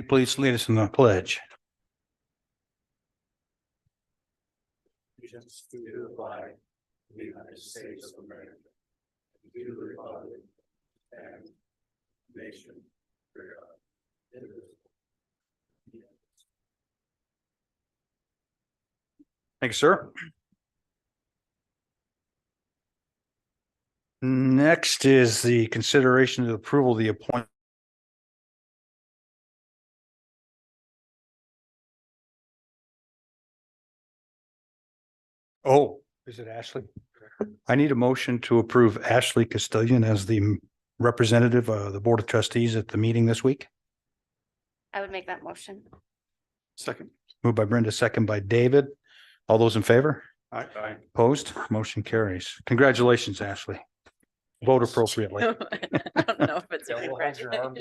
Please lead us in the pledge. Allegiance to the flag of the United States of America, and to the republic and nation for God, indivisible. Thank you, sir. Next is the consideration of approval of the appointment. Oh, is it Ashley? I need a motion to approve Ashley Castillion as the representative of the Board of Trustees at the meeting this week. I would make that motion. Second. Moved by Brenda, second by David. All those in favor? Aye. Opposed? Motion carries. Congratulations, Ashley. Vote appropriately. I don't know if it's a congratulations.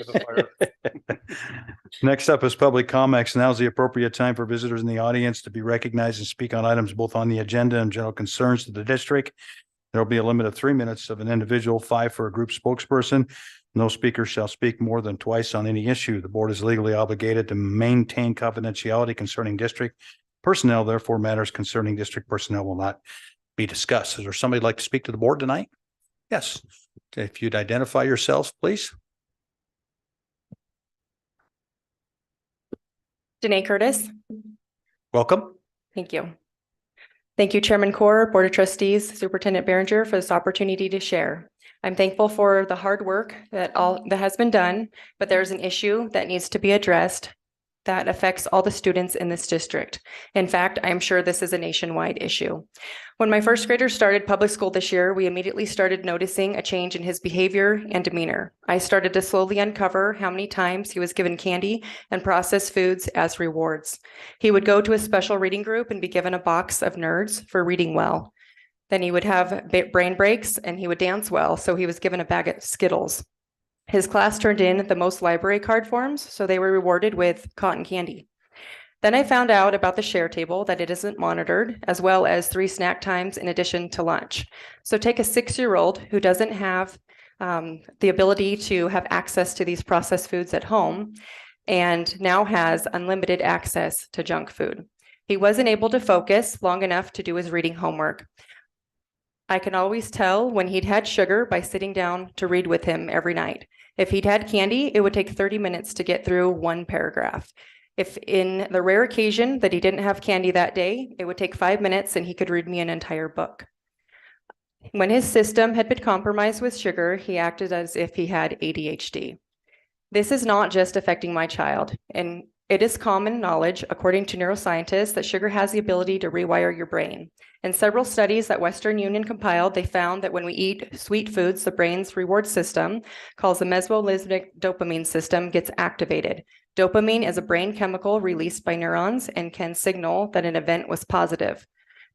Next up is public comments. Now is the appropriate time for visitors in the audience to be recognized and speak on items both on the agenda and general concerns to the district. There will be a limit of 3 minutes of an individual, 5 for a group spokesperson. No speaker shall speak more than twice on any issue. The board is legally obligated to maintain confidentiality concerning district personnel. Therefore, matters concerning district personnel will not be discussed. Is there somebody like to speak to the board tonight? Yes. If you'd identify yourselves, please. Danae Curtis. Welcome. Thank you. Thank you, Chairman Corr, Board of Trustees, Superintendent Behringer, for this opportunity to share. I'm thankful for the hard work that has been done, but there's an issue that needs to be addressed that affects all the students in this district. In fact, I'm sure this is a nationwide issue. When my first grader started public school this year, we immediately started noticing a change in his behavior and demeanor. I started to slowly uncover how many times he was given candy and processed foods as rewards. He would go to a special reading group and be given a box of Nerds for reading well. Then he would have brain breaks and he would dance well, so he was given a bag of Skittles. His class turned in the most library card forms, so they were rewarded with cotton candy. Then I found out about the share table, that it isn't monitored, as well as 3 snack times in addition to lunch. So take a 6-year-old who doesn't have the ability to have access to these processed foods at home and now has unlimited access to junk food. He wasn't able to focus long enough to do his reading homework. I can always tell when he'd had sugar by sitting down to read with him every night. If he'd had candy, it would take 30 minutes to get through 1 paragraph. If in the rare occasion that he didn't have candy that day, it would take 5 minutes and he could read me an entire book. When his system had been compromised with sugar, he acted as if he had ADHD. This is not just affecting my child, and it is common knowledge, according to neuroscientists, that sugar has the ability to rewire your brain. In several studies that Western Union compiled, they found that when we eat sweet foods, the brain's reward system, called the mesolimbic dopamine system, gets activated. Dopamine is a brain chemical released by neurons and can signal that an event was positive.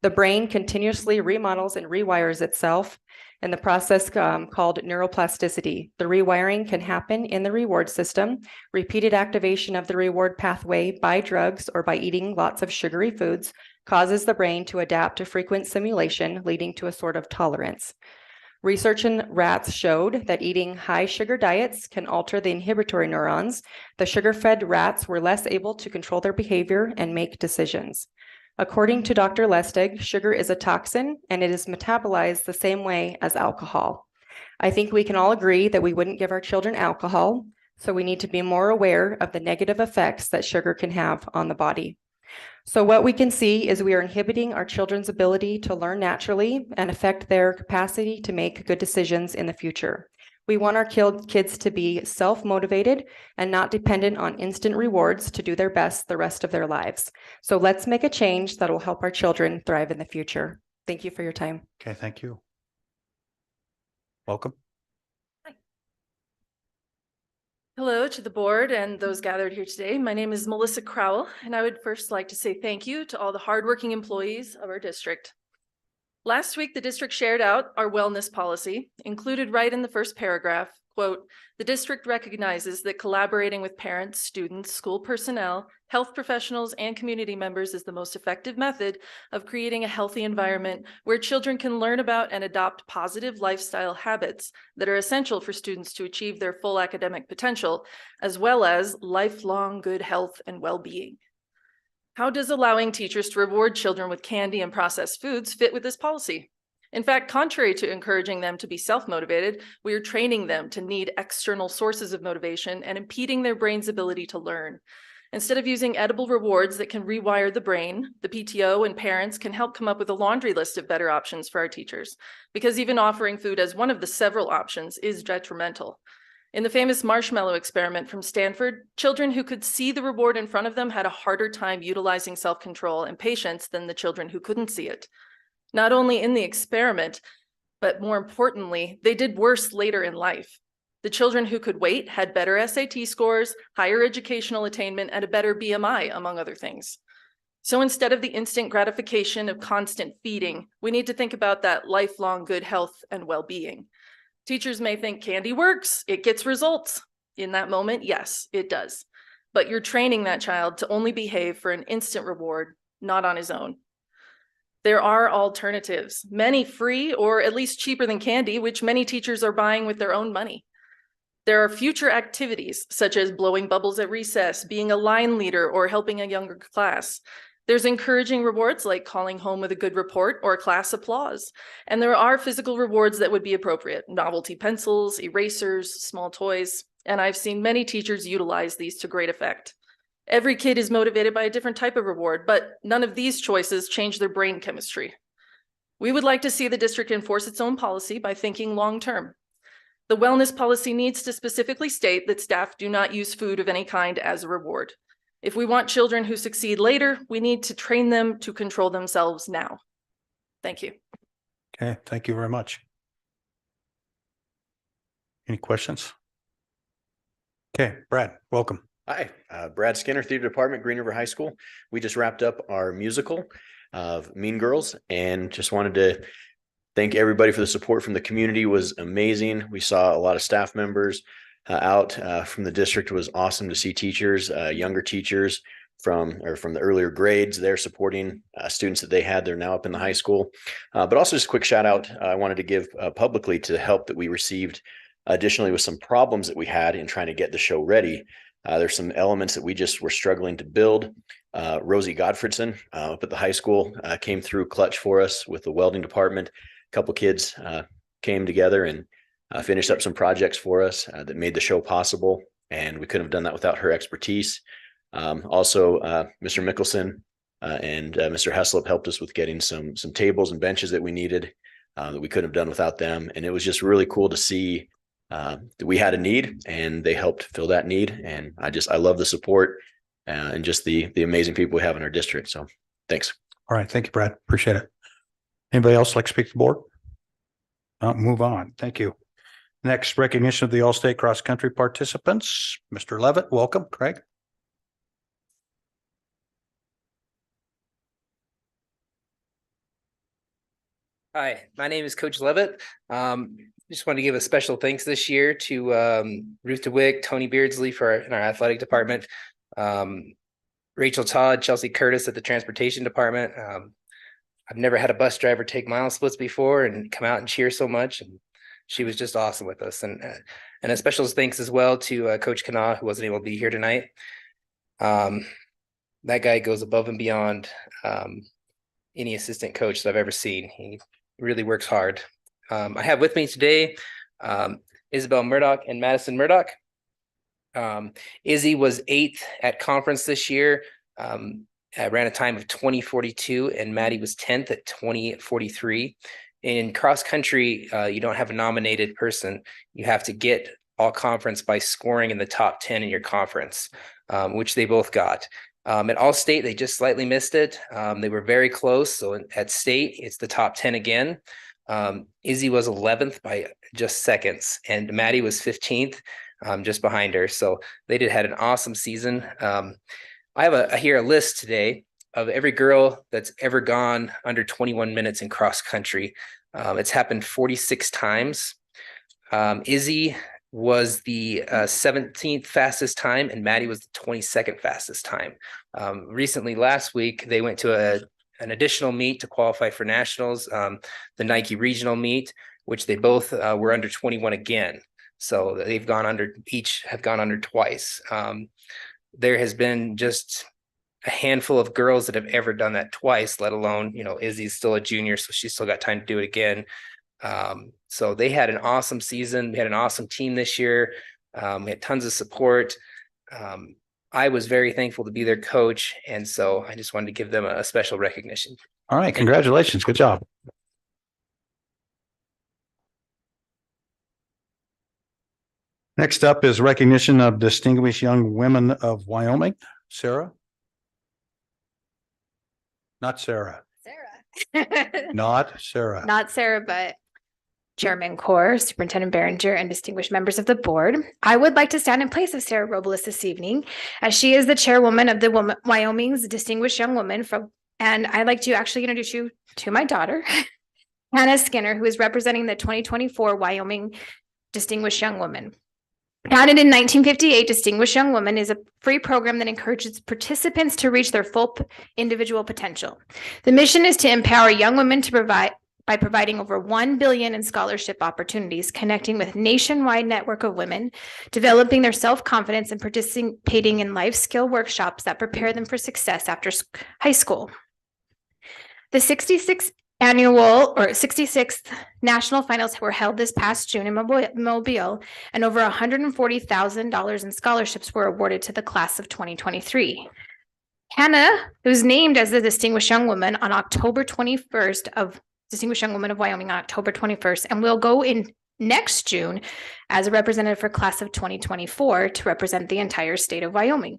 The brain continuously remodels and rewires itself in the process called neuroplasticity. The rewiring can happen in the reward system. Repeated activation of the reward pathway by drugs or by eating lots of sugary foods causes the brain to adapt to frequent stimulation, leading to a sort of tolerance. Research in rats showed that eating high sugar diets can alter the inhibitory neurons. The sugar-fed rats were less able to control their behavior and make decisions. According to Dr. Lustig, sugar is a toxin and it is metabolized the same way as alcohol. I think we can all agree that we wouldn't give our children alcohol, so we need to be more aware of the negative effects that sugar can have on the body. So what we can see is we are inhibiting our children's ability to learn naturally and affect their capacity to make good decisions in the future. We want our kids to be self-motivated and not dependent on instant rewards to do their best the rest of their lives. So let's make a change that will help our children thrive in the future. Thank you for your time. Okay, thank you. Welcome. Hello to the board and those gathered here today. My name is Melissa Crowell, and I would first like to say thank you to all the hardworking employees of our district. Last week, the district shared out our wellness policy. Included right in the first paragraph quote, "The district recognizes that collaborating with parents, students, school personnel, health professionals, and community members is the most effective method of creating a healthy environment where children can learn about and adopt positive lifestyle habits that are essential for students to achieve their full academic potential, as well as lifelong good health and well-being." How does allowing teachers to reward children with candy and processed foods fit with this policy? In fact, contrary to encouraging them to be self-motivated, we are training them to need external sources of motivation and impeding their brain's ability to learn. Instead of using edible rewards that can rewire the brain, the PTO and parents can help come up with a laundry list of better options for our teachers, because even offering food as one of the several options is detrimental. In the famous marshmallow experiment from Stanford, children who could see the reward in front of them had a harder time utilizing self-control and patience than the children who couldn't see it. Not only in the experiment, but more importantly, they did worse later in life. The children who could wait had better SAT scores, higher educational attainment, and a better BMI, among other things. So instead of the instant gratification of constant feeding, we need to think about that lifelong good health and well-being. Teachers may think candy works, it gets results. In that moment, yes, it does. But you're training that child to only behave for an instant reward, not on his own. There are alternatives, many free or at least cheaper than candy, which many teachers are buying with their own money. There are future activities such as blowing bubbles at recess, being a line leader, or helping a younger class. There's encouraging rewards like calling home with a good report or class applause. And there are physical rewards that would be appropriate: novelty pencils, erasers, small toys. And I've seen many teachers utilize these to great effect. Every kid is motivated by a different type of reward, but none of these choices change their brain chemistry. We would like to see the district enforce its own policy by thinking long-term. The wellness policy needs to specifically state that staff do not use food of any kind as a reward. If we want children who succeed later, we need to train them to control themselves now. Thank you. Okay, thank you very much. Any questions? Okay, Brad, welcome. Hi, Brad Skinner, Theater Department, Green River High School. We just wrapped up our musical of Mean Girls and just wanted to thank everybody for the support from the community. It was amazing. We saw a lot of staff members out from the district. It was awesome to see teachers, younger teachers from the earlier grades. They're supporting students that they had. They're now up in the high school. But also just a quick shout out I wanted to give publicly to the help that we received additionally with some problems that we had in trying to get the show ready. There's some elements that we just were struggling to build. Rosie Godfredson up at the high school came through clutch for us with the welding department. A couple kids came together and finished up some projects for us that made the show possible. And we couldn't have done that without her expertise. Also, Mr. Mickelson and Mr. Heslop helped us with getting some tables and benches that we needed that we couldn't have done without them. And it was just really cool to see that we had a need and they helped fill that need. And I love the support and just the amazing people we have in our district. So thanks. All right, thank you, Brad. Appreciate it. Anybody else like to speak to the board? Move on. Thank you. Next, recognition of the All-State Cross Country participants. Mr. Levitt, welcome. Craig. Hi, my name is Coach Levitt. Just want to give a special thanks this year to Ruth DeWick, Tony Beardsley in our athletic department, Rachel Todd, Chelsea Curtis at the transportation department. I've never had a bus driver take mile splits before and come out and cheer so much. And she was just awesome with us. And a special thanks as well to Coach Kana, who wasn't able to be here tonight. That guy goes above and beyond any assistant coach that I've ever seen. He really works hard. I have with me today Isabel Murdoch and Madison Murdoch. Izzy was 8th at conference this year. I ran a time of 20:42, and Maddie was 10th at 20:43. In cross country, you don't have a nominated person. You have to get all conference by scoring in the top 10 in your conference, which they both got. At all state, they just slightly missed it. They were very close. So at state, it's the top 10 again. Izzy was 11th by just seconds, and Maddie was 15th, just behind her. So they had an awesome season. I have a list today of every girl that's ever gone under 21 minutes in cross country. It's happened 46 times. Izzy was the 17th fastest time, and Maddie was the 22nd fastest time. Recently, last week, they went to an additional meet to qualify for nationals, the Nike regional meet, which they both were under 21 again. So they've gone under, each have gone under twice. There has been just a handful of girls that have ever done that twice, let alone, Izzy's still a junior, so she's still got time to do it again. So they had an awesome season. We had an awesome team this year. We had tons of support. I was very thankful to be their coach, and so I just wanted to give them a special recognition. All right, congratulations. Good job. Next up is recognition of distinguished young women of Wyoming. Sarah? Not Sarah. Sarah. Not Sarah. Not Sarah, but Chairman Core, Superintendent Behringer, and distinguished members of the board. I would like to stand in place of Sarah Robles this evening, as she is the chairwoman of the Wyoming's Distinguished Young Woman and I'd like to actually introduce you to my daughter, Hannah Skinner, who is representing the 2024 Wyoming Distinguished Young Woman. Founded in 1958, Distinguished Young Woman is a free program that encourages participants to reach their full individual potential. The mission is to empower young women by providing over 1 billion in scholarship opportunities, connecting with a nationwide network of women, developing their self-confidence, and participating in life skill workshops that prepare them for success after high school. The 66th national finals were held this past June in Mobile, and over $140,000 in scholarships were awarded to the class of 2023. Hannah was named as the Distinguished Young Woman on October 21st of Distinguished Young Woman of Wyoming on October 21st, and will go in next June as a representative for class of 2024 to represent the entire state of Wyoming.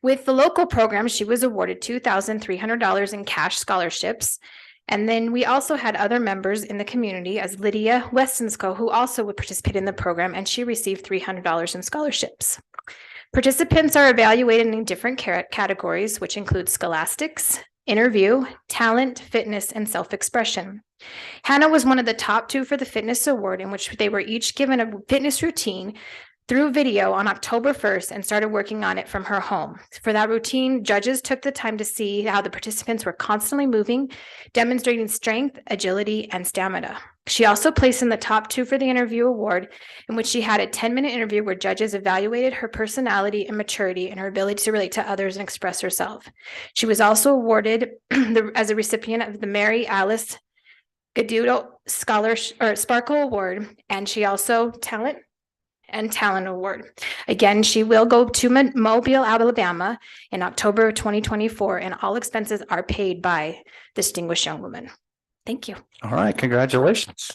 With the local program, she was awarded $2,300 in cash scholarships. And then we also had other members in the community, as Lydia Westonsko, who also would participate in the program, and she received $300 in scholarships. Participants are evaluated in different categories, which include scholastics, interview, talent, fitness, and self-expression. Hannah was one of the top 2 for the fitness award, in which they were each given a fitness routine through video on October 1st and started working on it from her home. For that routine, judges took the time to see how the participants were constantly moving, demonstrating strength, agility, and stamina. She also placed in the top 2 for the interview award, in which she had a 10-minute interview where judges evaluated her personality and maturity and her ability to relate to others and express herself. She was also awarded as a recipient of the Mary Alice Gadudo Sparkle Award, and she also Talent Award. Again, she will go to Mobile, Alabama in October of 2024, and all expenses are paid by Distinguished Young Women. Thank you. All right, congratulations.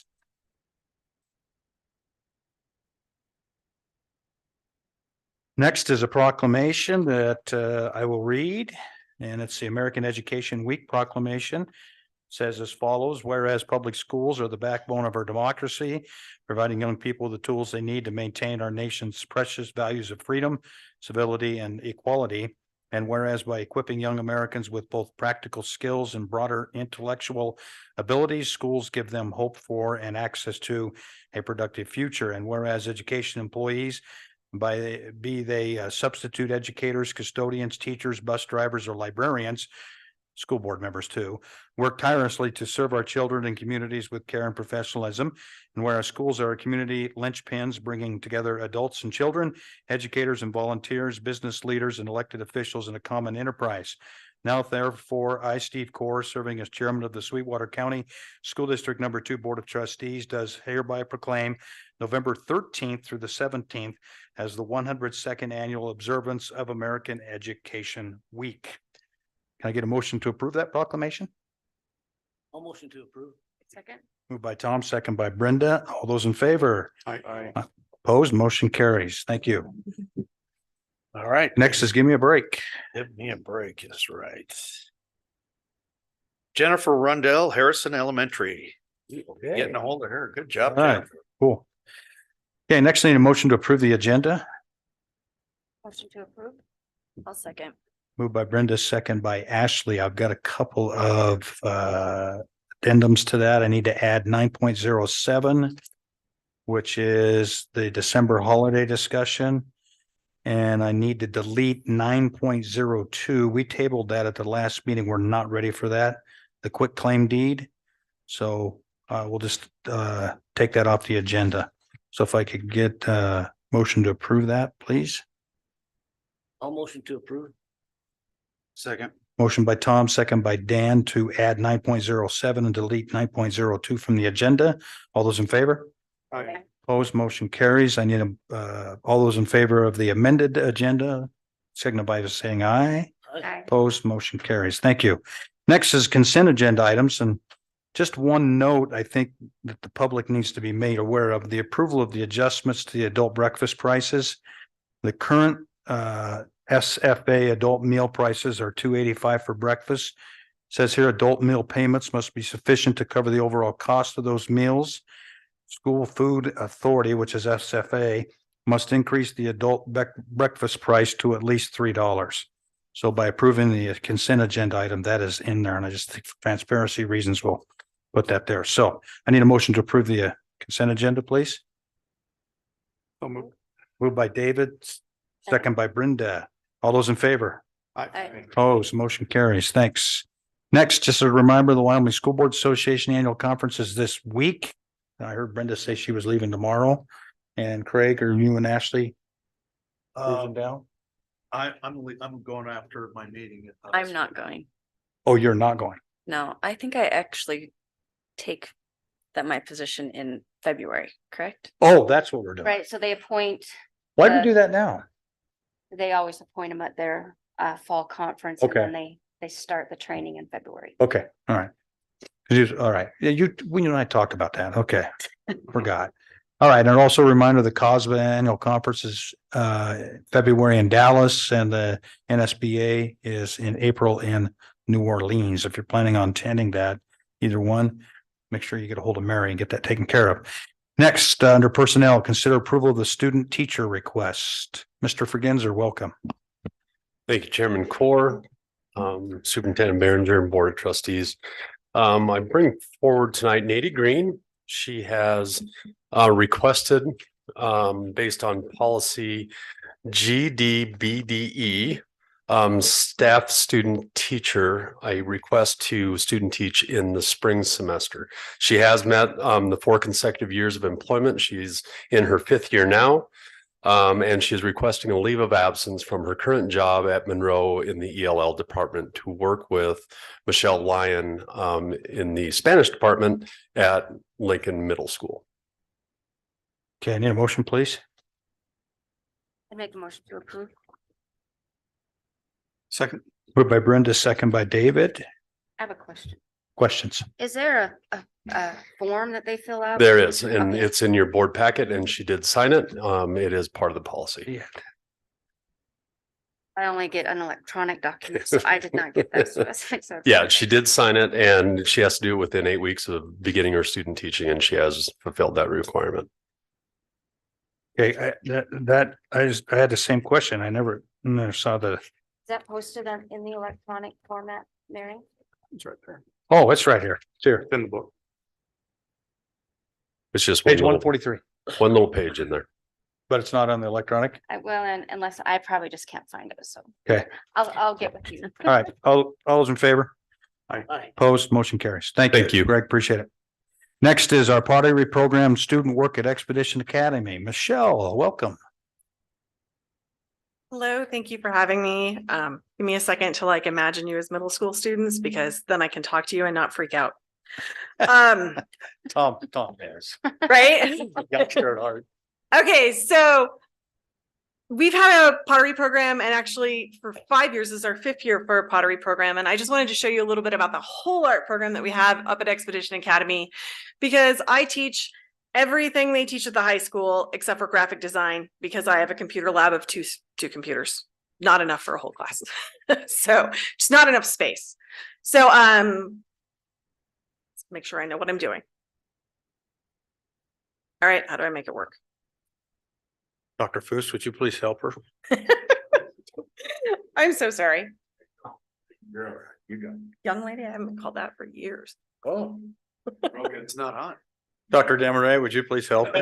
Next is a proclamation that I will read, and it's the American Education Week proclamation. Says as follows: whereas public schools are the backbone of our democracy, providing young people the tools they need to maintain our nation's precious values of freedom, civility, and equality. And whereas by equipping young Americans with both practical skills and broader intellectual abilities, schools give them hope for and access to a productive future. And whereas education employees, be they substitute educators, custodians, teachers, bus drivers, or librarians, school board members too, work tirelessly to serve our children and communities with care and professionalism. And where our schools are community linchpins, bringing together adults and children, educators and volunteers, business leaders and elected officials in a common enterprise. Now, therefore, I, Steve Core, serving as chairman of the Sweetwater County School District Number 2 Board of Trustees, does hereby proclaim November 13th through the 17th as the 102nd annual observance of American Education Week. Can I get a motion to approve that proclamation? I'll motion to approve. Second. Moved by Tom, second by Brenda. All those in favor? Aye. Opposed? Motion carries. Thank you. All right. Next is give me a break. Give me a break is right. Jennifer Rundell, Harrison Elementary. Getting a hold of her. Good job, All right. Jennifer. Cool. Okay, next I need a motion to approve the agenda. Motion to approve. I'll second. Moved by Brenda, second by Ashley. I've got a couple of addendums to that. I need to add 9.07. which is the December holiday discussion. And I need to delete 9.02. We tabled that at the last meeting. We're not ready for that, the quick claim deed. So we'll just take that off the agenda. So if I could get motion to approve that, please. I'll motion to approve. Second. Motion by Tom, second by Dan to add 9.07 and delete 9.02 from the agenda. All those in favor? Aye. Opposed, motion carries. I need all those in favor of the amended agenda, signify by saying aye. Aye. Opposed, motion carries. Thank you. Next is consent agenda items, and just one note, I think that the public needs to be made aware of the approval of the adjustments to the adult breakfast prices. The current SFA adult meal prices are $2.85 for breakfast. Says here adult meal payments must be sufficient to cover the overall cost of those meals. School Food Authority, which is SFA, must increase the adult breakfast price to at least $3. So by approving the consent agenda item, that is in there, and I just think for transparency reasons, we'll put that there. So I need a motion to approve the consent agenda, please. Moved by David, second by Brenda. All those in favor? Aye. Opposed, motion carries. Thanks. Next, just a reminder, the Wyoming School Board Association Annual Conference is this week. I heard Brenda say she was leaving tomorrow. And Craig, are you and Ashley cruising down? I'm going after my meeting. I'm not going. Oh, you're not going? No, I think I actually take my position in February, correct? Oh, that's what we're doing. Right, so they appoint, Why do we do that now? they always appoint them at their fall conference and Okay. then they start the training in February. Okay, all right. All right, yeah, you and I talked about that. Okay, forgot. All right, and also a reminder, the COSBA Annual Conference is February in Dallas, and the NSBA is in April in New Orleans. If you're planning on attending that, either one, make sure you get a hold of Mary and get that taken care of. Next, under personnel, consider approval of the student teacher request. Mr. Fregenzer, welcome. Thank you, Chairman Core, Superintendent Behringer, and Board of Trustees. I bring forward tonight Nady Green. She has requested, based on policy GDBDE, staff student teacher, a request to student teach in the spring semester. She has met the 4 consecutive years of employment. She's in her 5th year now. And she's requesting a leave of absence from her current job at Monroe in the ELL department to work with Michelle Lyon in the Spanish department at Lincoln Middle School. Okay, I need a motion, please. I make a motion to approve. Second. Moved by Brenda, second by David. I have a question. Questions? Is there a form that they fill out? There is, and Okay. it's in your board packet, and she did sign it. It is part of the policy. I only get an electronic document, so I did not get that. So it's like, so- Yeah, she did sign it, and she has to do it within 8 weeks of beginning her student teaching, and she has fulfilled that requirement. Okay, I had the same question. I never saw the, Is that posted in the electronic format, Mary? It's right there. oh, it's right here. It's here. In the book. It's just Page one 143, little page in there. but it's not on the electronic. Well, and unless I probably just can't find it, so. Okay. I'll get with you. All right, all those in favor? Aye. Opposed, motion carries. Thank you. Thank you. Greg, appreciate it. Next is our pottery program student work at Expedition Academy. Michelle, welcome. Hello, thank you for having me. Give me a second to imagine you as middle school students because then I can talk to you and not freak out. Tom Bears. Right? Youngster at heart. Okay, so we've had a pottery program and actually for 5 years, this is our 5th year for a pottery program. And I just wanted to show you a little bit about the whole art program that we have up at Expedition Academy because I teach everything they teach at the high school except for graphic design because I have a computer lab of two computers, not enough for a whole class. So just not enough space. So let's make sure I know what I'm doing. All right, how do I make it work? Dr. Foos, would you please help her? I'm so sorry. You're all right. You got it. Young lady, I haven't been called that for years. Oh. Okay, it's not on. Dr. Demaray, would you please help?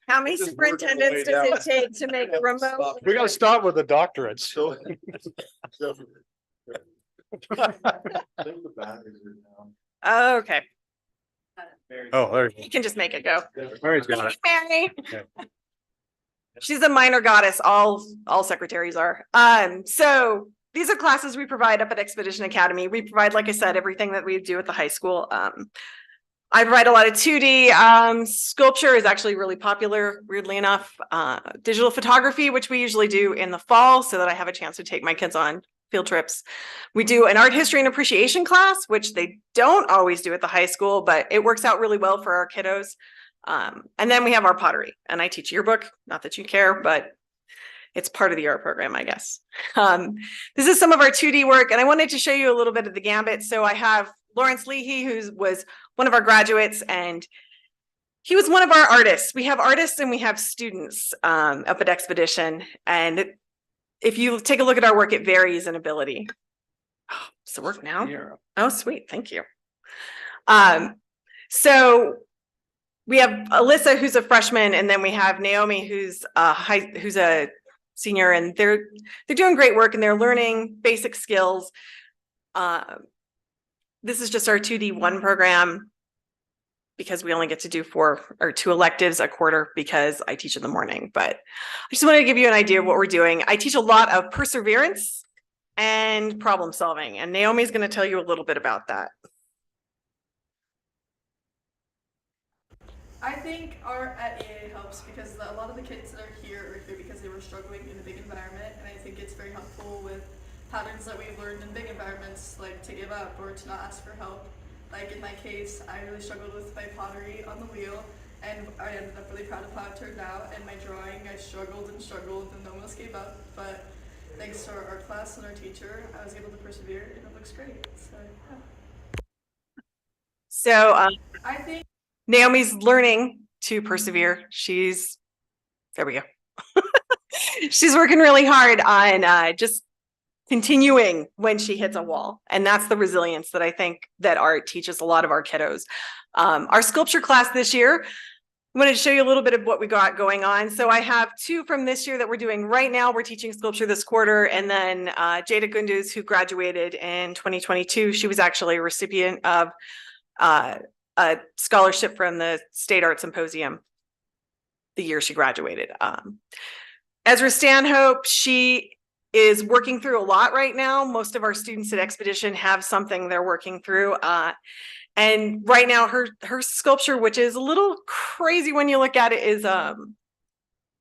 How many Just working our way superintendents does it take to make a remote? We gotta start with the doctorates. So. Okay, Oh, there you can just make it go. Mary's got it. Mary. Okay. She's a minor goddess. All secretaries are. So these are classes we provide up at Expedition Academy. We provide, like I said, everything that we do at the high school. I provide a lot of 2D. Sculpture is actually really popular, weirdly enough. Digital photography, which we usually do in the fall so that I have a chance to take my kids on field trips. We do an art history and appreciation class, which they don't always do at the high school, but it works out really well for our kiddos. And then we have our pottery, and I teach yearbook, not that you care, but it's part of the art program, I guess. This is some of our 2D work, and I wanted to show you a little bit of the gambit. So I have Lawrence Leahy, who was one of our graduates, and he was one of our artists. We have artists and we have students up at Expedition. And if you take a look at our work, it varies in ability. Oh, does it work now? Yeah. Oh, sweet. Thank you. So we have Alyssa, who's a freshman, and then we have Naomi, who's a senior, and they're doing great work and they're learning basic skills. This is just our 2D1 program because we only get to do 2 electives a quarter because I teach in the morning. But I just wanted to give you an idea of what we're doing. I teach a lot of perseverance and problem solving, and Naomi's going to tell you a little bit about that. I think art at EA helps because a lot of the kids that are here because they were struggling in a big environment, and I think it's very helpful with patterns that we've learned in big environments, like to give up or to not ask for help. Like in my case, I really struggled with my pottery on the wheel, and I ended up really proud of how it turned out. And my drawing, I struggled and almost gave up, but thanks to our art class and our teacher, I was able to persevere, and it looks great. So yeah. So I think Naomi's learning to persevere. There we go. She's working really hard on just continuing when she hits a wall. And that's the resilience that I think that art teaches a lot of our kiddos. Our sculpture class this year, I wanted to show you a little bit of what we got going on. So I have 2 from this year that we're doing right now. We're teaching sculpture this quarter. And then Jada Gunduz, who graduated in 2022, she was actually a recipient of a scholarship from the State Art Symposium the year she graduated. Ezra Stanhope, she is working through a lot right now. Most of our students at Expedition have something they're working through. And right now her sculpture, which is a little crazy when you look at it, is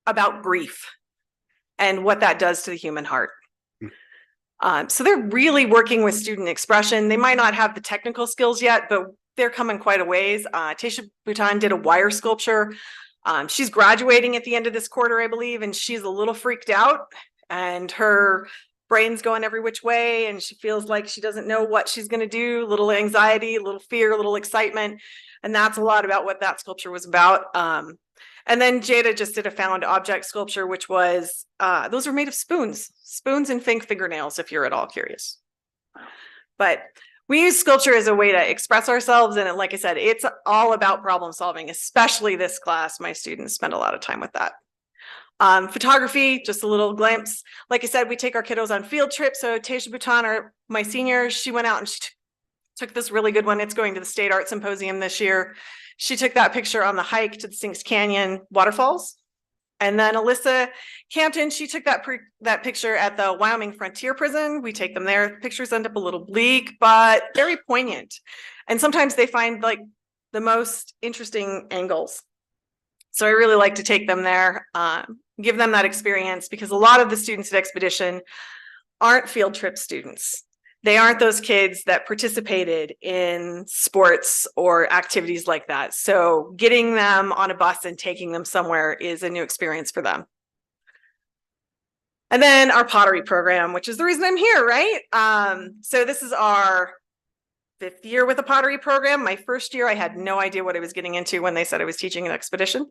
about grief and what that does to the human heart. So they're really working with student expression. They might not have the technical skills yet, but they're coming quite a ways. Tasha Bhutan did a wire sculpture. She's graduating at the end of this quarter, I believe, and she's a little freaked out and her brain's going every which way and she feels like she doesn't know what she's going to do. Little anxiety, a little fear, a little excitement. And that's a lot about what that sculpture was about. And then Jada just did a found object sculpture, which was, those are made of spoons and fake fingernails, if you're at all curious. But we use sculpture as a way to express ourselves. And like I said, it's all about problem solving, especially this class. My students spend a lot of time with that. Photography, just a little glimpse. Like I said, we take our kiddos on field trips. So Tasha Bhutan, my senior, she went out and she took this really good one. It's going to the State Art Symposium this year. She took that picture on the hike to the Sinks Canyon waterfalls. And then Alyssa Campton, she took that picture at the Wyoming Frontier Prison. We take them there. Pictures end up a little bleak, but very poignant. And sometimes they find like the most interesting angles. So I really like to take them there, give them that experience, because a lot of the students at Expedition aren't field trip students. They aren't those kids that participated in sports or activities like that. So getting them on a bus and taking them somewhere is a new experience for them. And then our pottery program, which is the reason I'm here, right? So this is our 5th year with a pottery program. My first year, I had no idea what I was getting into when they said I was teaching an Expedition.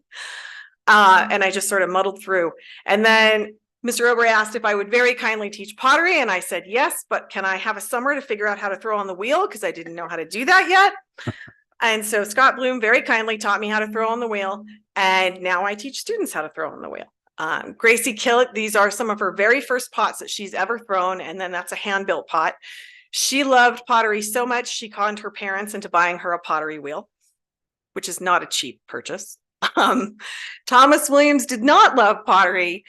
And I just sort of muddled through. And then Mr. Obrey asked if I would very kindly teach pottery, and I said yes, but can I have a summer to figure out how to throw on the wheel, because I didn't know how to do that yet. And so Scott Bloom very kindly taught me how to throw on the wheel. And now I teach students how to throw on the wheel. Gracie Killett, these are some of her very first pots that she's ever thrown. And then that's a hand-built pot. She loved pottery so much, she conned her parents into buying her a pottery wheel, which is not a cheap purchase. Thomas Williams did not love pottery,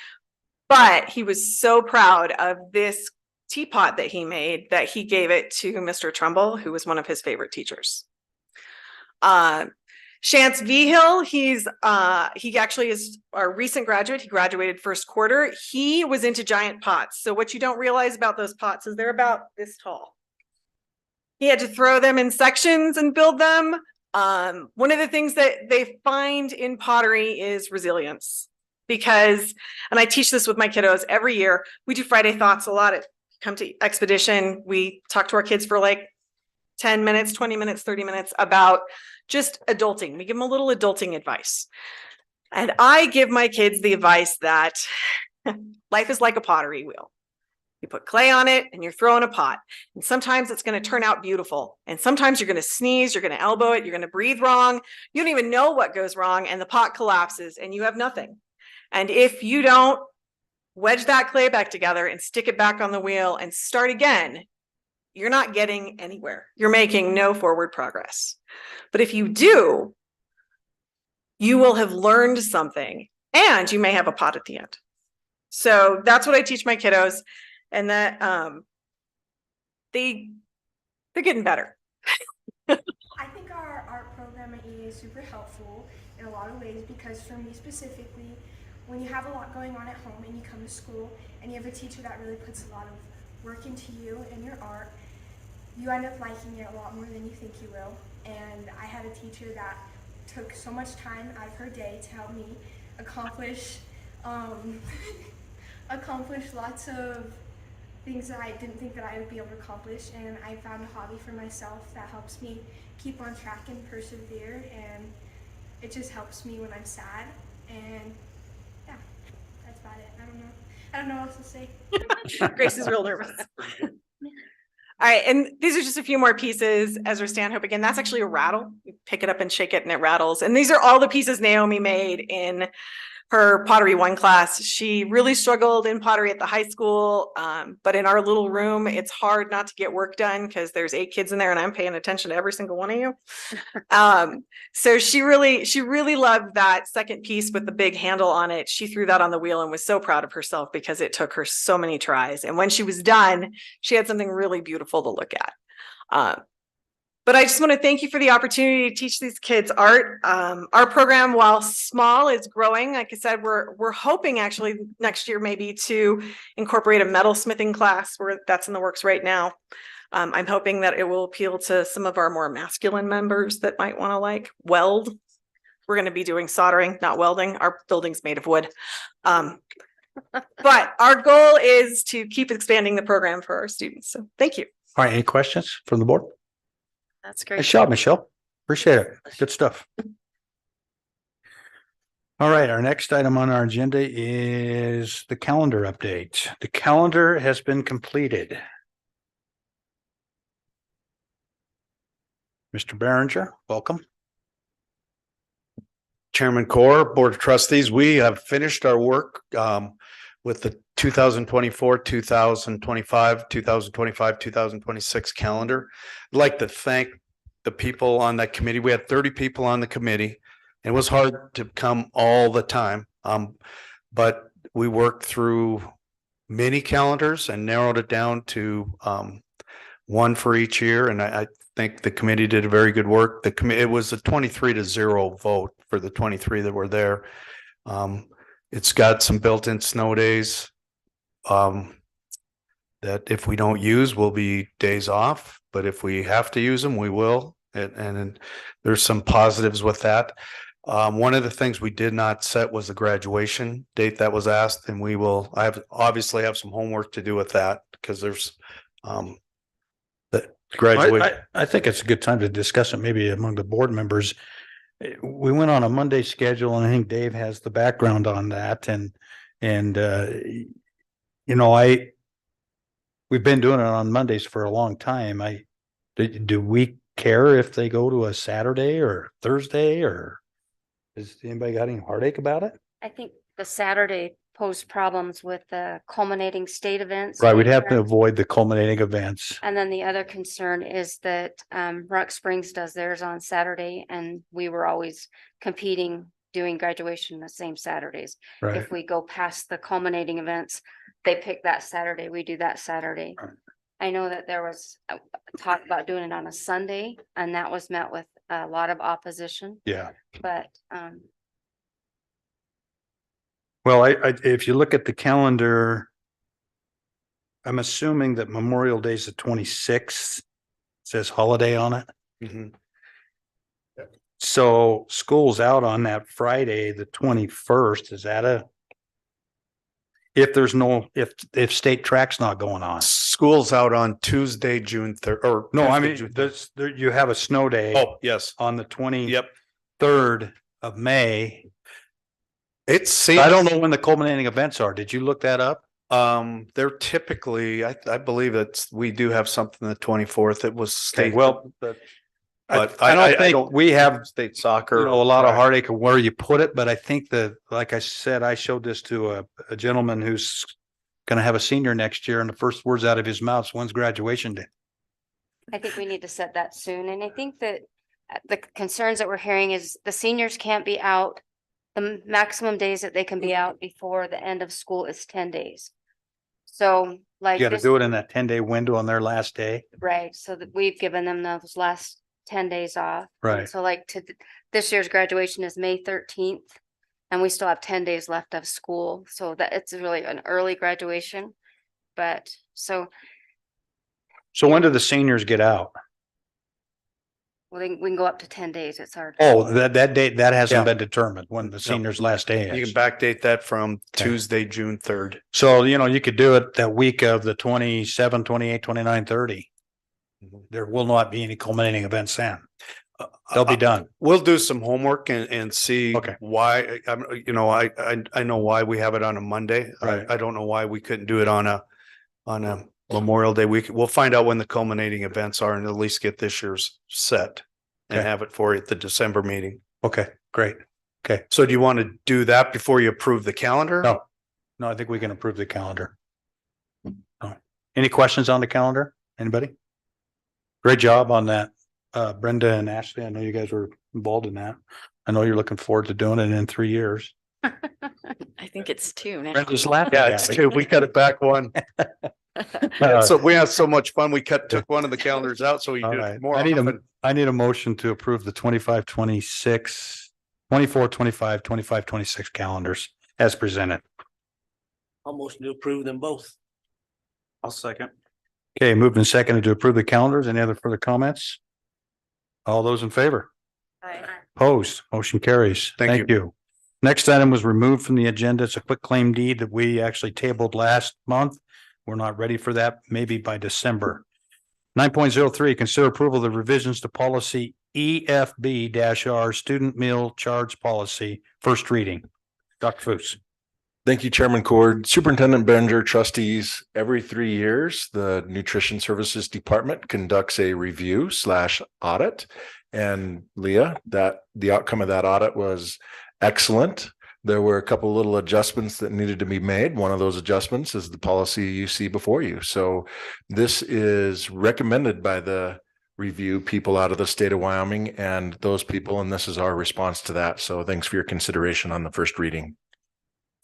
but he was so proud of this teapot that he made that he gave it to Mr. Trumbull, who was one of his favorite teachers. Chance Vigil, he actually is our recent graduate. He graduated first quarter. He was into giant pots. So what you don't realize about those pots is they're about this tall. He had to throw them in sections and build them. One of the things that they find in pottery is resilience, because, and I teach this with my kiddos every year, we do Friday Thoughts a lot. Come to Expedition, we talk to our kids for like 10 minutes, 20 minutes, 30 minutes about just adulting. We give them a little adulting advice. And I give my kids the advice that life is like a pottery wheel. You put clay on it and you're throwing a pot. And sometimes it's going to turn out beautiful. And sometimes you're going to sneeze, you're going to elbow it, you're going to breathe wrong. You don't even know what goes wrong and the pot collapses and you have nothing. And if you don't wedge that clay back together and stick it back on the wheel and start again, you're not getting anywhere. You're making no forward progress. But if you do, you will have learned something and you may have a pot at the end. So that's what I teach my kiddos, and that they're getting better. I think our art program at EA is super helpful in a lot of ways, because for me specifically, when you have a lot going on at home and you come to school and you have a teacher that really puts a lot of work into you and your art, you end up liking it a lot more than you think you will. And I had a teacher that took so much time out of her day to help me accomplish lots of things that I didn't think that I would be able to accomplish. And I found a hobby for myself that helps me keep on track and persevere, and it just helps me when I'm sad. And yeah, that's about it. I don't know what else to say. Grace is real nervous. All right, and these are just a few more pieces. Ezra Stanhope, again, that's actually a rattle. You pick it up and shake it and it rattles. And these are all the pieces Naomi made in her Pottery 1 class. She really struggled in pottery at the high school, but in our little room, it's hard not to get work done because there's 8 kids in there and I'm paying attention to every single one of you. So she really loved that second piece with the big handle on it. She threw that on the wheel and was so proud of herself because it took her so many tries. And when she was done, she had something really beautiful to look at. But I just want to thank you for the opportunity to teach these kids art. Our program, while small, is growing. Like I said, we're hoping actually next year maybe to incorporate a metalsmithing class, where that's in the works right now. I'm hoping that it will appeal to some of our more masculine members that might want to like weld. We're going to be doing soldering, not welding. Our building's made of wood. But our goal is to keep expanding the program for our students. So thank you. All right, any questions from the board? That's great. Nice job, Michelle. Appreciate it. Good stuff. All right, our next item on our agenda is the calendar update. The calendar has been completed. Mr. Behringer, welcome. Chairman Core, Board of Trustees, we have finished our work with the 2024, 2025, 2025, 2026 calendar. I'd like to thank the people on that committee. We had 30 people on the committee. It was hard to come all the time, but we worked through many calendars and narrowed it down to one for each year. And I think the committee did a very good work. It was a 23-0 vote for the 23 that were there. It's got some built-in snow days that if we don't use will be days off, but if we have to use them, we will. And there's some positives with that. One of the things we did not set was the graduation date that was asked, and I obviously have some homework to do with that because there's the graduation. I think it's a good time to discuss it maybe among the board members. We went on a Monday schedule, and I think Dave has the background on that. And we've been doing it on Mondays for a long time. Do we care if they go to a Saturday or Thursday, or has anybody got any heartache about it? I think the Saturday posed problems with the culminating state events. Right, we'd have to avoid the culminating events. And then the other concern is that Rock Springs does theirs on Saturday, and we were always competing, doing graduation the same Saturdays. Right, If we go past the culminating events, they pick that Saturday, we do that Saturday. Right. I know that there was talk about doing it on a Sunday, and that was met with a lot of opposition, yeah. but Well, if you look at the calendar, I'm assuming that Memorial Day is the 26th. Says holiday on it. Mhm. So school's out on that Friday, the 21st. Is that if state track's not going on? School's out on Tuesday, June 3rd, or. No, I Tuesday, mean, June 3rd. you have a snow day Oh, yes. on the 23rd Yep. of May. It seems. I don't know when the culminating events are. Did you look that up? They're typically, I believe we do have something the 24th. It was Okay, state. well, But I don't think we have state soccer. a lot of heartache of where you put it, but I think that, like I said, I showed this to a gentleman who's gonna have a senior next year, and the first words out of his mouth is, when's graduation day? I think we need to set that soon. And I think that the concerns that we're hearing is the seniors can't be out. The maximum days that they can be out before the end of school is 10 days. So like. You gotta this- do it in that 10-day window on their last day. Right, so that we've given them those last 10 days off. And Right. So like this year's graduation is May 13th. And we still have 10 days left of school, so that it's really an early graduation. But so So when do the seniors get out? we can go up to 10 days. It's our. Oh, that date, that hasn't Yeah. been determined when the senior's last day You is. can backdate that from Tuesday, June 3rd. So, you could do it that week of the 27, 28, 29, 30. There will not be any culminating events then. They'll be done. We'll do some homework and see Okay. why, I know why we have it on a Monday. Right. I don't know why we couldn't do it on a Memorial Day week. We'll find out when the culminating events are and at least get this year's set and Okay. have it for you at the December meeting. Okay, great. So do you want to do that before you approve the calendar? No. No, I think we can approve the calendar. No. Any questions on the calendar? Anybody? Great job on that. Brenda and Ashley, I know you guys were involved in that. I know you're looking forward to doing it in 3 years. I think it's 2 now. Brenda's laughing. Yeah, at it's me. two. We cut it back one. Uh, So we had so much fun. We took one of the calendars out so we All do right. it more I need often. I need a motion to approve the 25, 26, 24, 25, 25, 26 calendars as presented. I'll motion to approve them both. I'll second. Okay, moved and seconded to approve the calendars. Any other further comments? All those in favor? Opposed, motion carries. Thank you. Next item was removed from the agenda. It's a quick claim deed that we actually tabled last month. We're not ready for that, maybe by December. 9.03, consider approval of the revisions to policy EFB-R student meal charge policy, first reading. Dr. Fuss. Thank you, Chairman Cord. Superintendent Berenger, trustees, every 3 years, the Nutrition Services Department conducts a review/audit. And Leah, the outcome of that audit was excellent. There were a couple little adjustments that needed to be made. One of those adjustments is the policy you see before you. So this is recommended by the review people out of the state of Wyoming and those people, and this is our response to that. So thanks for your consideration on the first reading.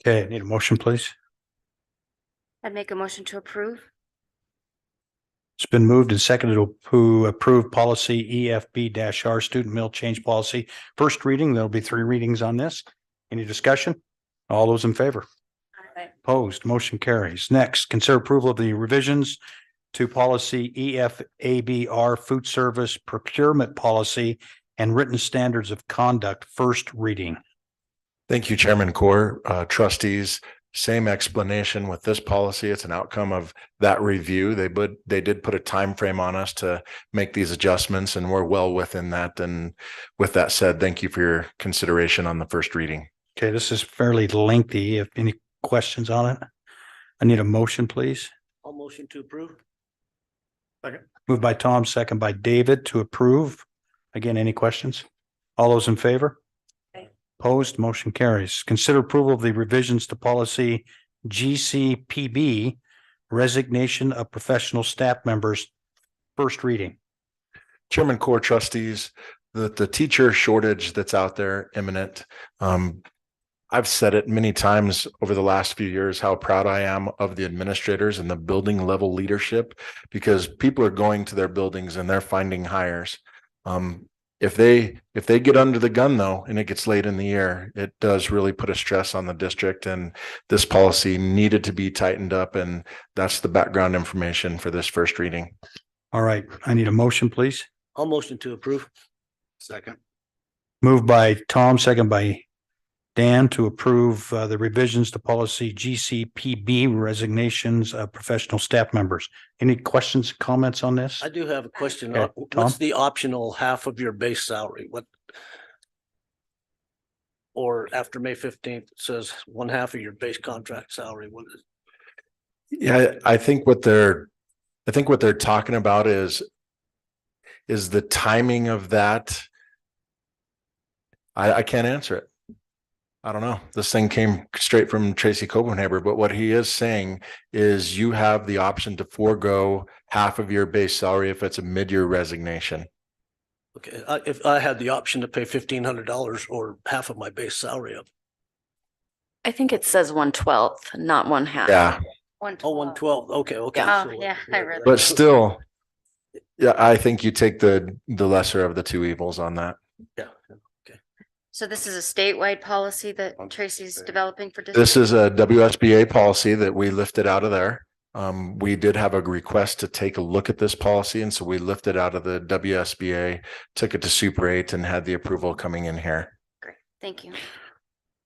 Okay, need a motion, please. I'd make a motion to approve. It's been moved and seconded to approve policy EFB-R student meal change policy. First reading, there'll be 3 readings on this. Any discussion? All those in favor? Opposed, motion carries. Next, consider approval of the revisions to policy EFABR food service procurement policy and written standards of conduct, first reading. Thank you, Chairman Core, trustees. Same explanation with this policy. It's an outcome of that review. They did put a time frame on us to make these adjustments, and we're well within that. And with that said, thank you for your consideration on the first reading. Okay, this is fairly lengthy. If any questions on it, I need a motion, please. I'll motion to approve. Moved by Tom, second by David to approve. Again, any questions? All those in favor? Aye. Opposed, motion carries. Consider approval of the revisions to policy GCPB, resignation of professional staff members, first reading. Chairman, core trustees, the teacher shortage that's out there imminent. I've said it many times over the last few years, how proud I am of the administrators and the building level leadership, because people are going to their buildings and they're finding hires. If they get under the gun though, and it gets late in the year, it does really put a stress on the district, and this policy needed to be tightened up. And that's the background information for this first reading. All right, I need a motion, please. I'll motion to approve. Second. Moved by Tom, second by Dan to approve the revisions to policy GCPB, resignations of professional staff members. Any questions, comments on this? I do have a question. Okay, Tom? What's the optional half of your base salary? What? Or after May 15th, it says 1/2 of your base contract salary. What is? Yeah, I think what they're talking about is the timing of that. I can't answer it. I don't know. This thing came straight from Tracy Copenhaver, but what he is saying is you have the option to forego half of your base salary if it's a mid-year resignation. Okay, if I had the option to pay $1,500 or half of my base salary up. I think it says 1/12, not 1/2. Yeah, Oh, 112. Okay. Oh, So- yeah, I read but still, yeah, I think you take the lesser of the two evils on that. Yeah. So this is a statewide policy that Tracy's developing for This districts? is a WSBA policy that we lifted out of there. We did have a request to take a look at this policy, and so we lifted out of the WSBA, took it to Super 8 and had the approval coming in here. Great, thank you.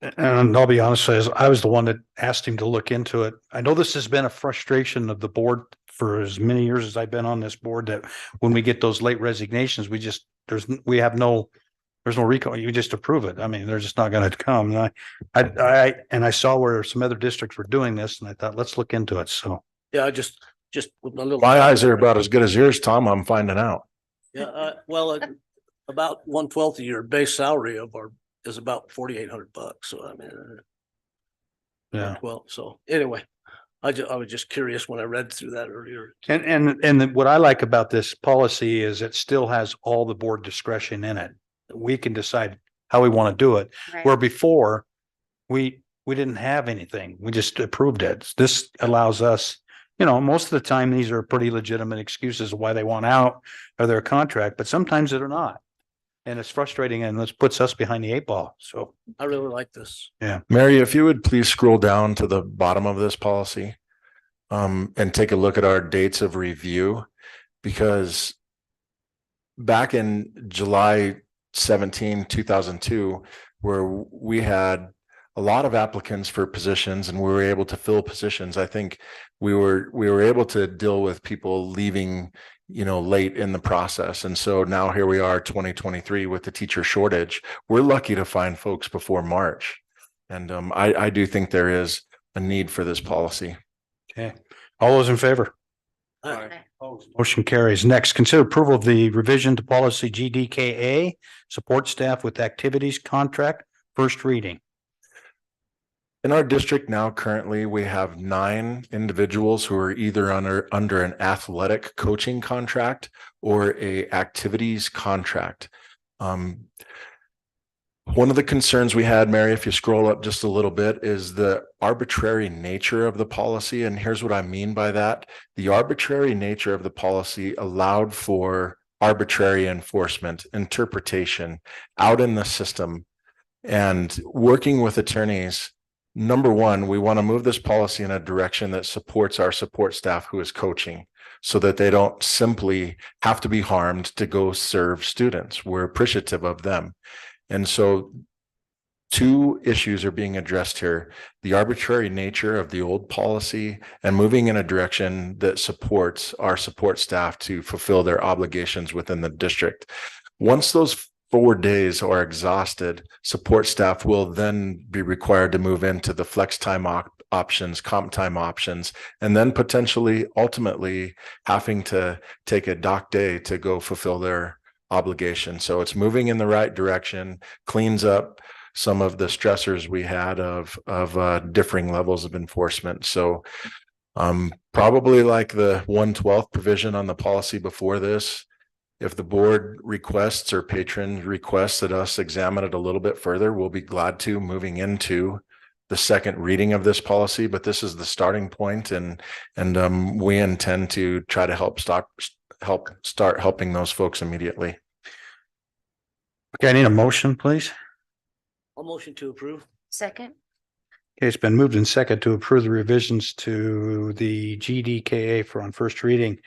And I'll be honest, I was the one that asked him to look into it. I know this has been a frustration of the board for as many years as I've been on this board, that when we get those late resignations, there's no recall. You just approve it. I mean, they're just not going to come. And I saw where some other districts were doing this, and I thought, let's look into it. So. Yeah, I just with my little. My eyes are about as good as yours, Tom. I'm finding out. Yeah, about 1/12 of your base salary is about $4,800. So I mean, Yeah. well, so anyway, I was just curious when I read through that earlier. And what I like about this policy is it still has all the board discretion in it. We can decide how we want to do it. Right. Where before, we didn't have anything. We just approved it. This allows us, most of the time, these are pretty legitimate excuses of why they want out of their contract, but sometimes they're not. And it's frustrating, and this puts us behind the 8 ball. So. I really like this. Yeah. Mary, if you would please scroll down to the bottom of this policy and take a look at our dates of review, because back in July 17, 2002, where we had a lot of applicants for positions and we were able to fill positions. I think we were able to deal with people leaving, late in the process. And so now here we are, 2023, with the teacher shortage. We're lucky to find folks before March. And I do think there is a need for this policy. Okay. All those in favor? Okay. Motion carries. Next, consider approval of the revision to policy GDKA, support staff with activities contract, first reading. In our district now, currently, we have 9 individuals who are either under an athletic coaching contract or a activities contract. One of the concerns we had, Mary, if you scroll up just a little bit, is the arbitrary nature of the policy. And here's what I mean by that. The arbitrary nature of the policy allowed for arbitrary enforcement, interpretation out in the system. And working with attorneys, number one, we want to move this policy in a direction that supports our support staff who is coaching, so that they don't simply have to be harmed to go serve students. We're appreciative of them. And so 2 issues are being addressed here: the arbitrary nature of the old policy and moving in a direction that supports our support staff to fulfill their obligations within the district. Once those 4 days are exhausted, support staff will then be required to move into the flex time options, comp time options, and then potentially ultimately having to take a dock day to go fulfill their obligation. So it's moving in the right direction, cleans up some of the stressors we had of differing levels of enforcement. So probably like the 1/12 provision on the policy before this, if the board requests or patron requests that us examine it a little bit further, we'll be glad to moving into the second reading of this policy. But this is the starting point, and we intend to try to start helping those folks immediately. Okay, I need a motion, please. I'll motion to approve. Second. Okay, it's been moved and second to approve the revisions to the GDKA for on first reading.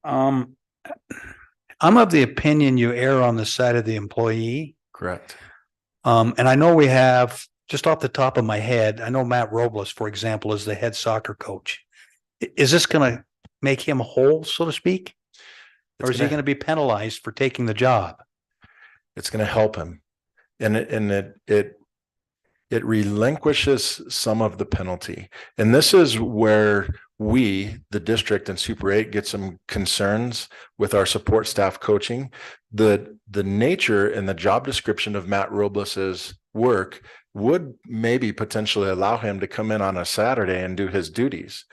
I'm of the opinion you err on the side of the employee. Correct. And I know we have, just off the top of my head, I know Matt Robles, for example, is the head soccer coach. Is this going to make him whole, so to speak? Or is he going to be penalized for taking the job? It's going to help him. And it relinquishes some of the penalty. And this is where we, the district and Super 8, get some concerns with our support staff coaching. The nature and the job description of Matt Robles's work would maybe potentially allow him to come in on a Saturday and do his duties.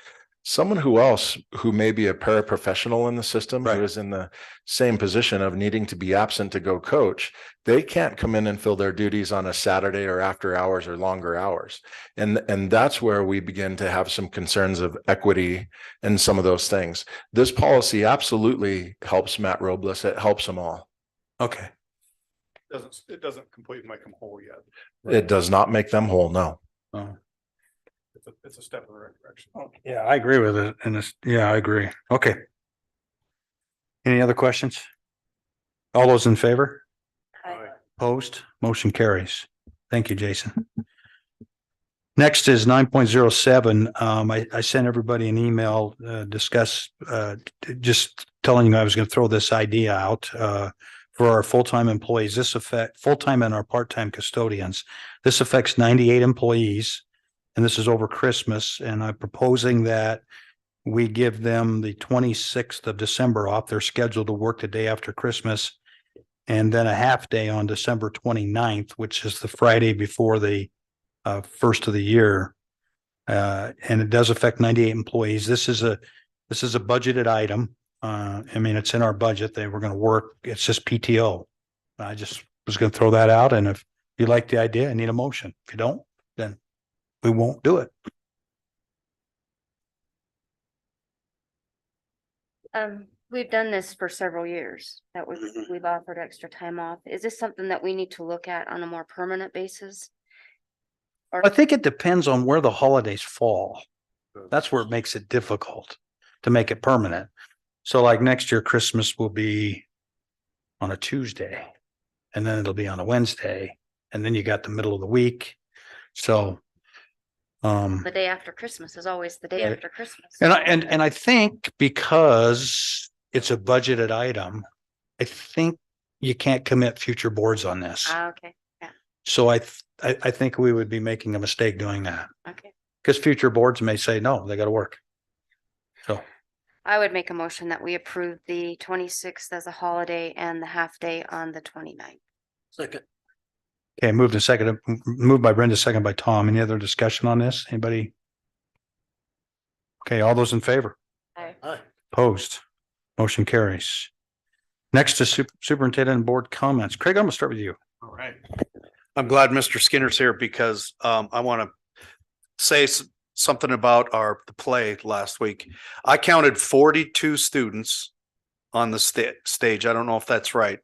Someone who may be a paraprofessional in the system, who is in the same position of needing to be absent to go coach, they can't come in and fill their duties on a Saturday or after hours or longer hours. And that's where we begin to have some concerns of equity and some of those things. This policy absolutely helps Matt Robles. It helps them all. Okay. It doesn't completely make them whole yet. It does not make them whole, no. Oh. It's a step in the right direction. Yeah, I agree with it. And I agree. Okay. Any other questions? All those in favor? Aye. Opposed? Motion carries. Thank you, Jason. Next is 9.07. I sent everybody an email, just telling you I was going to throw this idea out for our full-time employees. This affects full-time and our part-time custodians. This affects 98 employees. And this is over Christmas, and I'm proposing that we give them the 26th of December off. They're scheduled to work the day after Christmas, and then a half day on December 29th, which is the Friday before the first of the year. And it does affect 98 employees. This is a budgeted item. I mean, it's in our budget. They were going to work. It's just PTO. I just was going to throw that out, and if you like the idea, I need a motion. If you don't, then we won't do it. We've done this for several years, that we've offered extra time off. Is this something that we need to look at on a more permanent basis? Or I think it depends on where the holidays fall. That's where it makes it difficult to make it permanent. So like next year, Christmas will be on a Tuesday, and then it'll be on a Wednesday, and then you got the middle of the week. So the day after Christmas is always the day Right. after Christmas. and I think because it's a budgeted item, I think you can't commit future boards on this. Okay, yeah, So I think we would be making a mistake doing that, okay. because future boards may say, no, they got to work. So I would make a motion that we approve the 26th as a holiday and the half day on the 29th. Second. okay, moved by Brenda, second by Tom. Any other discussion on this? Anybody? Okay, all those in favor? Aye. Aye. Opposed? Motion carries. Next is superintendent and board comments. Craig, I'm gonna start with you. All right. I'm glad Mr. Skinner's here because I want to say something about the play last week. I counted 42 students on the stage. I don't know if that's right,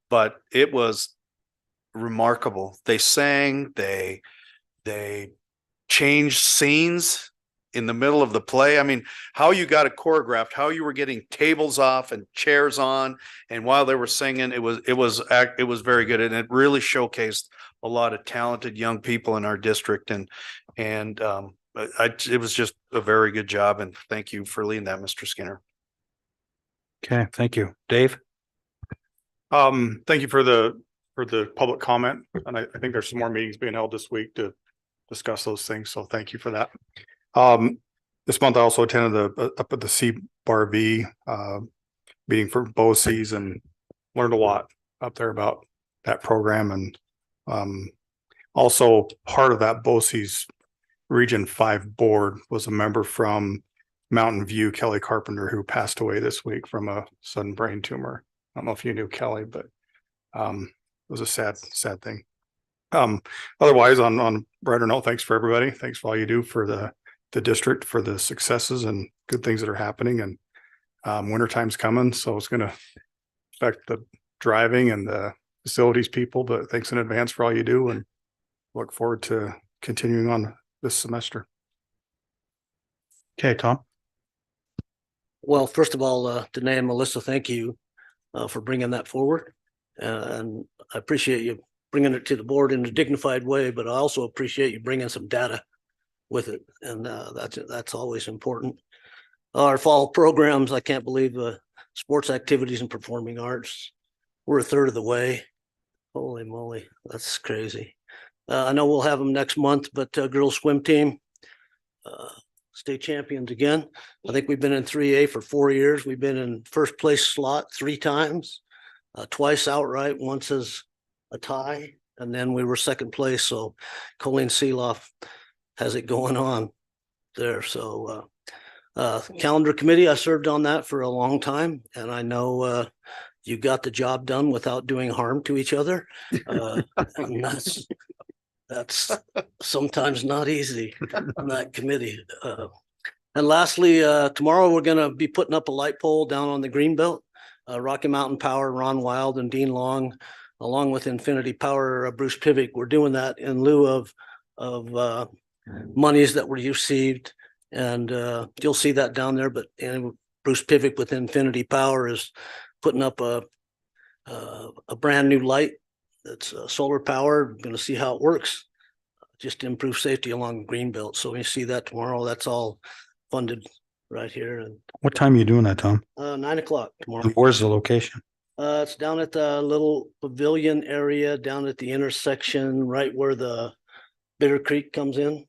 but it was remarkable. They sang, they changed scenes in the middle of the play. I mean, how you got it choreographed, how you were getting tables off and chairs on, and while they were singing, it was very good, and it really showcased a lot of talented young people in our district, and it was just a very good job, and thank you for leading that, Mr. Skinner. Okay, thank you. Dave? Thank you for the public comment. And I think there's some more meetings being held this week to discuss those things. So thank you for that. This month I also attended up at the CBRV meeting for BOCES and learned a lot up there about that program. And also part of that BOCES Region 5 board was a member from Mountain View, Kelly Carpenter, who passed away this week from a sudden brain tumor. I don't know if you knew Kelly, but it was a sad thing. Otherwise, on a brighter note, thanks for everybody. Thanks for all you do for the district, for the successes and good things that are happening. And wintertime's coming, so it's going to affect the driving and the facilities people, but thanks in advance for all you do and look forward to continuing on this semester. Okay, Tom. Well, first of all, Danae and Melissa, thank you for bringing that forward. And I appreciate you bringing it to the board in a dignified way, but I also appreciate you bringing some data with it. And that's always important. Our fall programs, I can't believe sports activities and performing arts, we're a third of the way. Holy moly, that's crazy. I know we'll have them next month, but girls swim team, state champions again. I think we've been in 3A for 4 years. We've been in first place slot 3 times, twice outright, once as a tie, and then we were second place. So Colleen Seeloff has it going on there. So calendar committee, I served on that for a long time, and I know you got the job done without doing harm to each other. And that's sometimes not easy on that committee. And lastly, tomorrow we're going to be putting up a light pole down on the Greenbelt. Rocky Mountain Power, Ron Wild and Dean Long, along with Infinity Power, Bruce Pivick. We're doing that in lieu of monies that were received. And you'll see that down there. But Bruce Pivick with Infinity Power is putting up a brand new light that's solar powered. Going to see how it works, just to improve safety along the Greenbelt. So we see that tomorrow. That's all funded right here. And What time are you doing that, Tom? 9 o'clock tomorrow. Where's the location? It's down at the little pavilion area, down at the intersection, right where the Bitter Creek comes in.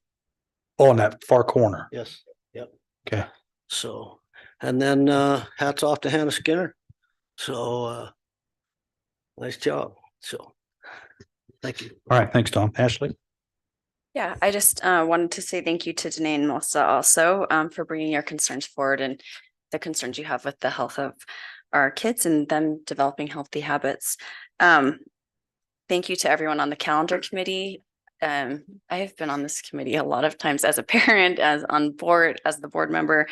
Oh, in that far corner. Yes. Yep. Okay. So, and then hats off to Hannah Skinner. So nice job. So thank you. All right. Thanks, Tom. Ashley? Yeah, I just wanted to say thank you to Danae and Melissa also for bringing your concerns forward and the concerns you have with the health of our kids and them developing healthy habits. Thank you to everyone on the calendar committee. I have been on this committee a lot of times as a parent, as on board, as the board member.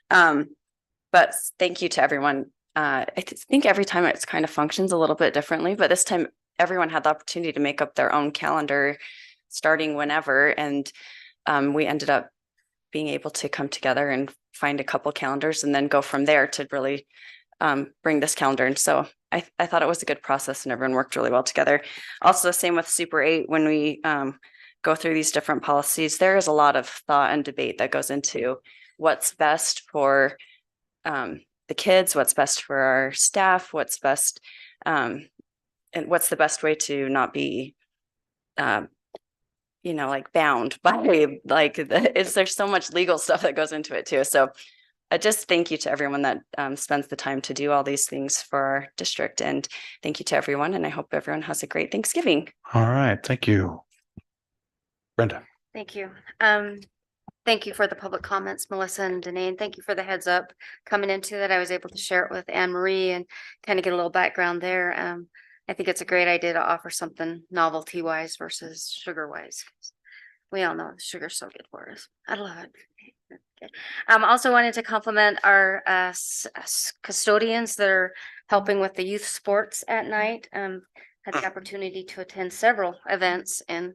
But thank you to everyone. I think every time it's kind of functions a little bit differently, but this time everyone had the opportunity to make up their own calendar starting whenever. And we ended up being able to come together and find a couple calendars and then go from there to really bring this calendar. And so I thought it was a good process and everyone worked really well together. Also, the same with Super 8, when we go through these different policies, there is a lot of thought and debate that goes into what's best for the kids, what's best for our staff, what's best, and what's the best way to not be like bound by there's so much legal stuff that goes into it too. So just thank you to everyone that spends the time to do all these things for our district, and thank you to everyone. And I hope everyone has a great Thanksgiving. All right. Thank you. Brenda. Thank you. Thank you for the public comments, Melissa and Danae, and thank you for the heads up coming into that. I was able to share it with Anne Marie and kind of get a little background there. I think it's a great idea to offer something novelty wise versus sugar wise. We all know sugar's so good for us. I love it. Okay. Also wanted to compliment our custodians that are helping with the youth sports at night. Had the opportunity to attend several events, and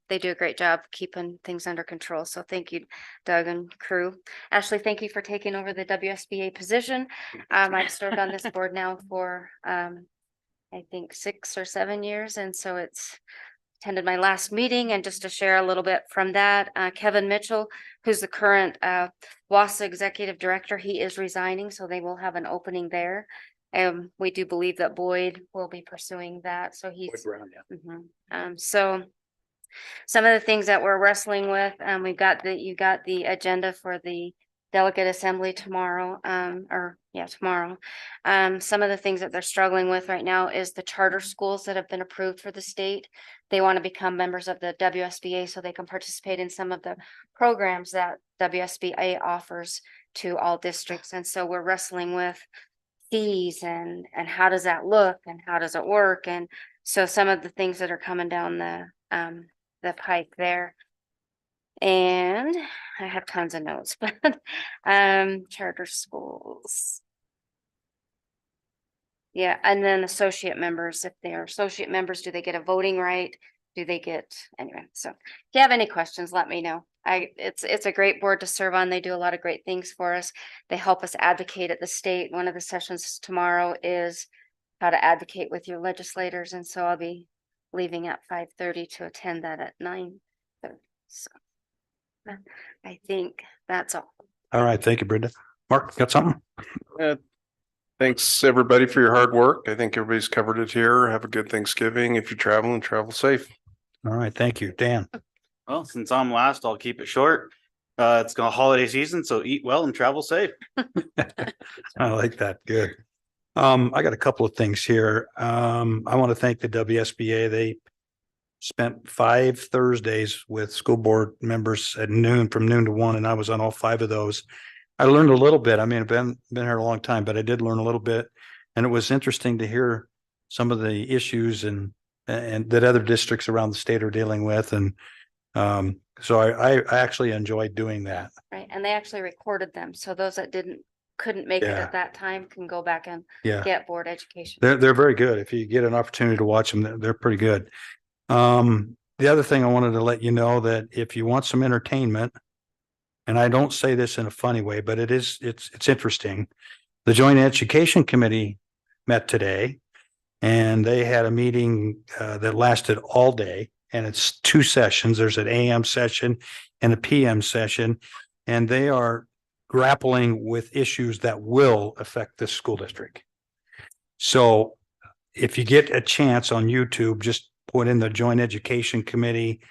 they do a great job keeping things under control. So thank you, Doug and crew. Ashley, thank you for taking over the WSBA position. I've served on this board now for I think 6 or 7 years, and so it's attended my last meeting. And just to share a little bit from that, Kevin Mitchell, who's the current WASA executive director, he is resigning, so they will have an opening there. We do believe that Boyd will be pursuing that, so he's Boyd Brown, yeah. so Some of the things that we're wrestling with, you got the agenda for the delegate assembly tomorrow, tomorrow. Some of the things that they're struggling with right now is the charter schools that have been approved for the state. They want to become members of the WSBA so they can participate in some of the programs that WSBA offers to all districts. And so we're wrestling with fees and how does that look and how does it work? And so some of the things that are coming down the pike there. And I have tons of notes, but charter schools. Yeah, and then associate members, if they are associate members, do they get a voting right? Do they get, anyway, so if you have any questions, let me know. It's a great board to serve on. They do a lot of great things for us. They help us advocate at the state. One of the sessions tomorrow is how to advocate with your legislators. And so I'll be leaving at 5:30 to attend that at 9:30. So I think that's all. All right. Thank you, Brenda. Mark, got something? Thanks, everybody, for your hard work. I think everybody's covered it here. Have a good Thanksgiving. If you're traveling, travel safe. All right. Thank you, Dan. Well, since I'm last, I'll keep it short. It's gonna holiday season, so eat well and travel safe. I like that. Good. I got a couple of things here. I want to thank the WSBA. They spent 5 Thursdays with school board members at noon, from noon to 1, and I was on all 5 of those. I learned a little bit. I mean, I've been here a long time, but I did learn a little bit, and it was interesting to hear some of the issues and that other districts around the state are dealing with. And so I actually enjoyed doing that. Right, and they actually recorded them, so those that couldn't make it Yeah. at that time can go back and Yeah. get board education. They're very good. If you get an opportunity to watch them, they're pretty good. The other thing I wanted to let you know that if you want some entertainment, and I don't say this in a funny way, but it's interesting. The Joint Education Committee met today, and they had a meeting that lasted all day, and it's 2 sessions. There's an AM session and a PM session, and they are grappling with issues that will affect this school district. So if you get a chance on YouTube, just put in the Joint Education Committee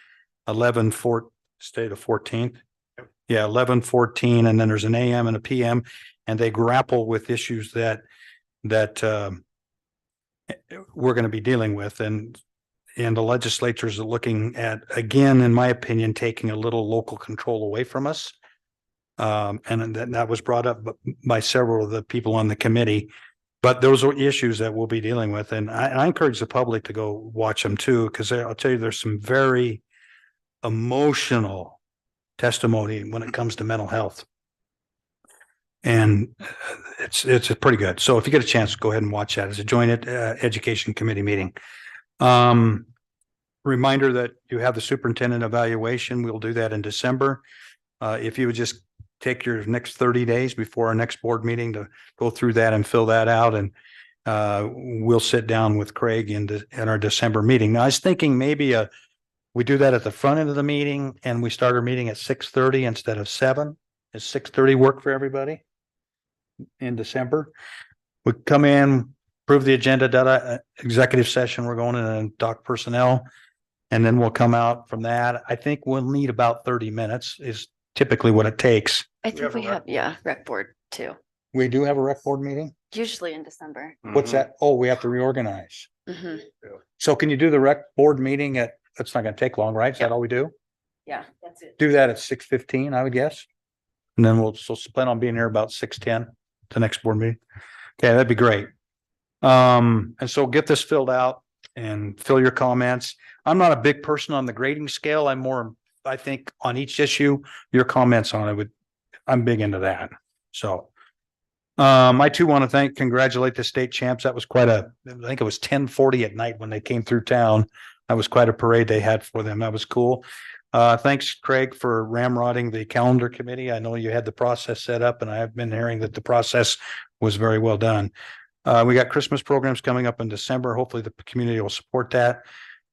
11/14. Yeah, 11/14, and then there's an AM and a PM, and they grapple with issues that we're going to be dealing with, and the legislatures are looking at, again, in my opinion, taking a little local control away from us. And that was brought up by several of the people on the committee. But those are issues that we'll be dealing with. And I encourage the public to go watch them too, because I'll tell you, there's some very emotional testimony when it comes to mental health. And it's pretty good. So if you get a chance, go ahead and watch that. It's a Joint Education Committee meeting. Reminder that you have the superintendent evaluation. We'll do that in December. If you would just take your next 30 days before our next board meeting to go through that and fill that out. And we'll sit down with Craig in our December meeting. Now, I was thinking maybe we do that at the front end of the meeting and we start our meeting at 6:30 instead of 7. Is 6:30 work for everybody in December? We come in, approve the agenda, executive session, we're going in and talk personnel. And then we'll come out from that. I think we'll need about 30 minutes is typically what it takes. I think we have, rec board too, We do have a rec board meeting? usually in December. What's that? Oh, we have to reorganize. Mhm. So can you do the rec board meeting that's not gonna take long, right? Is that all we do? Yeah, that's it. Do that at 6:15, I would guess. And then we'll plan on being here about 6:10, the next board meeting. Okay, that'd be great. And so get this filled out and fill your comments. I'm not a big person on the grading scale. I'm more, I think, on each issue, your comments on it I'm big into that. So I too want to congratulate the state champs. That was I think it was 10:40 at night when they came through town. That was quite a parade they had for them. That was cool. Thanks, Craig, for ramrodding the calendar committee. I know you had the process set up, and I have been hearing that the process was very well done. We got Christmas programs coming up in December. Hopefully the community will support that.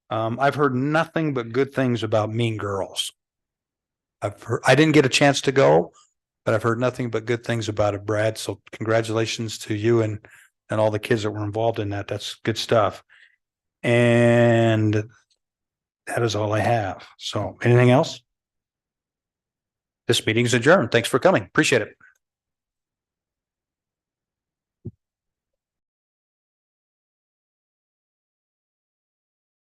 I've heard nothing but good things about Mean Girls. I didn't get a chance to go, but I've heard nothing but good things about it, Brad. So congratulations to you and all the kids that were involved in that. That's good stuff. And that is all I have. So anything else? This meeting is adjourned. Thanks for coming. Appreciate it.